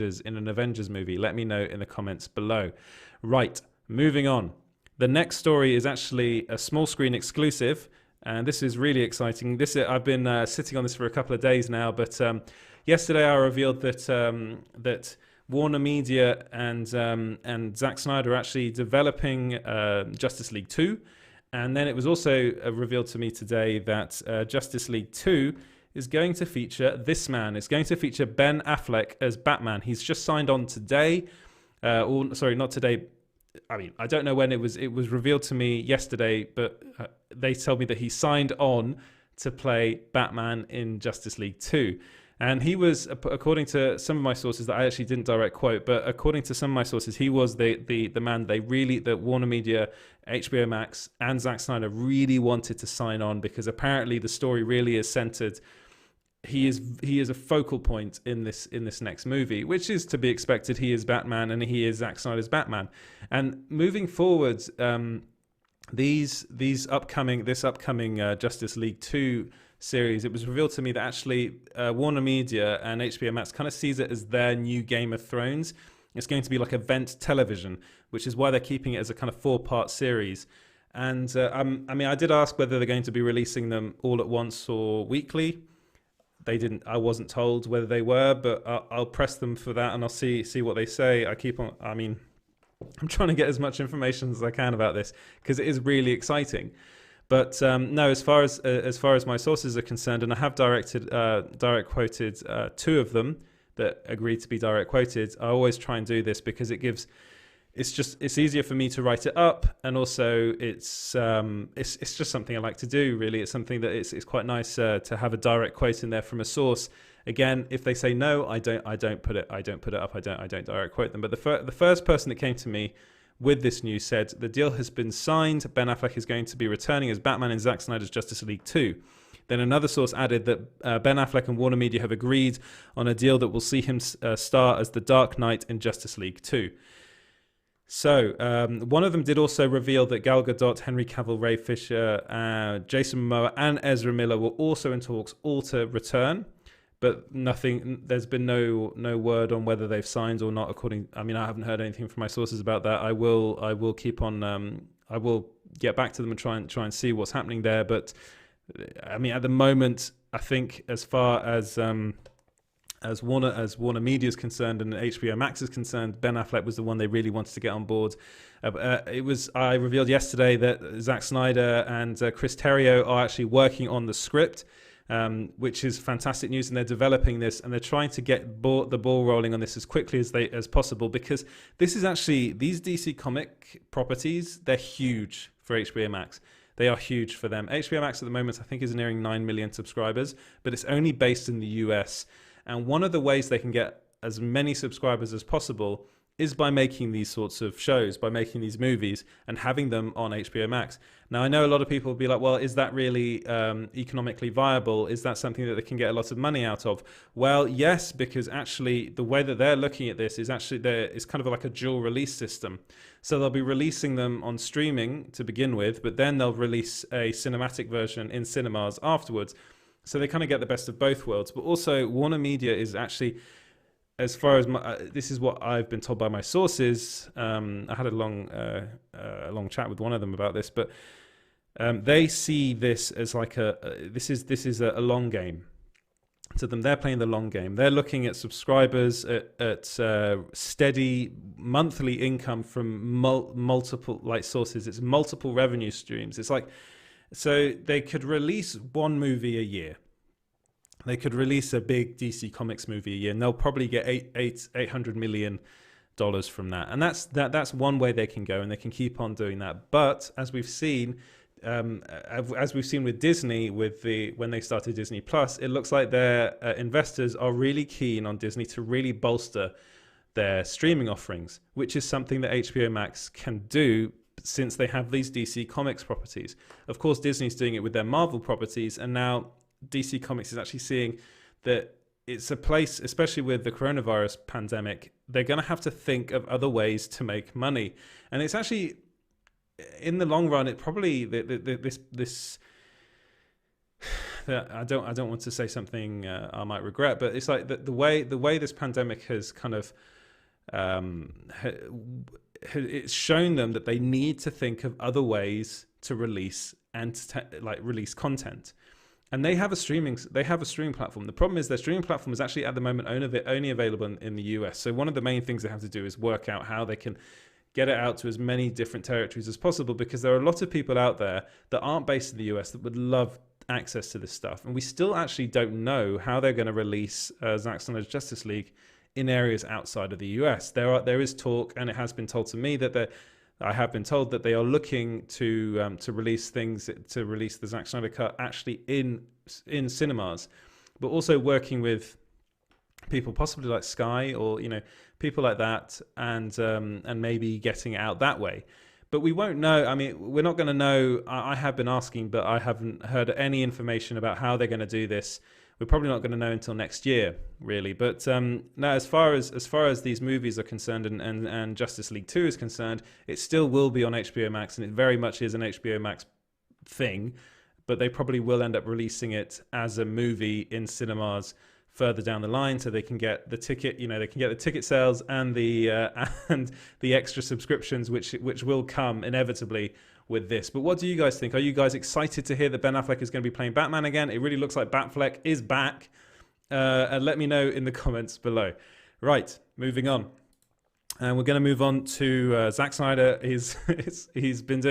in an Avengers movie? Let me know in the comments below. Right, moving on. The next story is actually a small screen exclusive, and this is really exciting. I've been sitting on this for a couple of days now, but yesterday I revealed that that WarnerMedia and Zack Snyder are actually developing Justice League 2, and then it was also revealed to me today that Justice League 2 is going to feature this man. It's going to feature Ben Affleck as Batman. He's just signed on today. Sorry, not today. I mean, I don't know when it was revealed to me yesterday, but they told me that he signed on to play Batman in Justice League 2. And he was, according to some of my sources that I actually didn't direct quote, but according to some of my sources, he was the man that WarnerMedia, HBO Max, and Zack Snyder really wanted to sign on, because apparently the story really is centered. He is a focal point in this next movie, which is to be expected. He is Batman, and he is Zack Snyder's Batman. And moving forward, this upcoming Justice League 2 series, it was revealed to me that actually WarnerMedia and HBO Max kind of sees it as their new Game of Thrones. It's going to be like event television, which is why they're keeping it as a kind of 4-part series. And I mean, I did ask whether they're going to be releasing them all at once or weekly. They didn't. I wasn't told whether they were, but I'll press them for that, and I'll see what they say. I mean, I'm trying to get as much information as I can about this, because it is really exciting. But no, as far as my sources are concerned, and I have direct quoted 2 of them that agreed to be direct quoted. I always try and do this because it's easier for me to write it up, and also it's just something I like to do. Really, it's something that it's quite nice to have a direct quote in there from a source. Again, if they say no, I don't put it up. I don't direct quote them. But the first person that came to me with this news said the deal has been signed. Ben Affleck is going to be returning as Batman in Zack Snyder's Justice League 2. Then another source added that Ben Affleck and WarnerMedia have agreed on a deal that will see him star as the Dark Knight in Justice League 2. So one of them did also reveal that Gal Gadot, Henry Cavill, Ray Fisher, Jason Momoa, and Ezra Miller were also in talks, all to return. But nothing. There's been no word on whether they've signed or not. I haven't heard anything from my sources about that. I will keep on. I will get back to them and try and see what's happening there. But I mean, at the moment, I think as far as WarnerMedia is concerned and HBO Max is concerned, Ben Affleck was the one they really wanted to get on board. I revealed yesterday that Zack Snyder and Chris Terrio are actually working on the script, which is fantastic news, and they're developing this, and they're trying to get the ball rolling on this as quickly as possible, because this is actually, these DC comic properties, they're huge for HBO Max. They are huge for them. HBO Max at the moment, I think, is nearing 9 million subscribers, but it's only based in the US. And one of the ways they can get as many subscribers as possible is by making these sorts of shows, by making these movies and having them on HBO Max. Now, I know a lot of people will be like, well, is that really economically viable? Is that something that they can get a lot of money out of? Well, yes, because actually the way that they're looking at this is actually it's kind of like a dual release system. So they'll be releasing them on streaming to begin with, but then they'll release a cinematic version in cinemas afterwards. So they kind of get the best of both worlds. But also WarnerMedia is actually, as far as this is what I've been told by my sources. I had a long chat with one of them about this, but they see this as like this is a long game. To them, they're playing the long game. They're looking at subscribers, at steady monthly income from multiple sources. It's multiple revenue streams. It's like, so they could release one movie a year. They could release a big DC Comics movie a year, and they'll probably get $800 million from that. And that's one way they can go, and they can keep on doing that. But as we've seen, with Disney, when they started Disney Plus, it looks like their investors are really keen on Disney to really bolster their streaming offerings, which is something that HBO Max can do since they have these DC Comics properties. Of course, Disney's doing it with their Marvel properties, and now DC Comics is actually seeing that it's a place, especially with the coronavirus pandemic, they're going to have to think of other ways to make money. And it's actually, in the long run, it probably, this I don't want to say something I might regret, but it's like the way this pandemic has kind of it's shown them that they need to think of other ways to release release content. And they have a streaming platform. The problem is their streaming platform is actually at the moment only available in the US. So one of the main things they have to do is work out how they can get it out to as many different territories as possible, because there are a lot of people out there that aren't based in the US that would love access to this stuff. And we still actually don't know how they're going to release Zack Snyder's Justice League in areas outside of the US. There is talk, and it has been told to me that I have been told that they are looking to release the Zack Snyder cut actually in cinemas, but also working with people possibly like Sky or people like that, and maybe getting it out that way. But we won't know. I mean, we're not going to know. I have been asking, but I haven't heard any information about how they're going to do this. We're probably not going to know until next year, really. But now, as far as these movies are concerned, and Justice League 2 is concerned, it still will be on HBO Max, and it very much is an HBO Max thing. But they probably will end up releasing it as a movie in cinemas further down the line, so they can get the ticket. They can get the ticket sales and the extra subscriptions, which will come inevitably with this. But what do you guys think? Are you guys excited to hear that Ben Affleck is going to be playing Batman again? It really looks like Batfleck is back. And let me know in the comments below. Right, moving on. And we're going to move on to Zack Snyder. He's been doing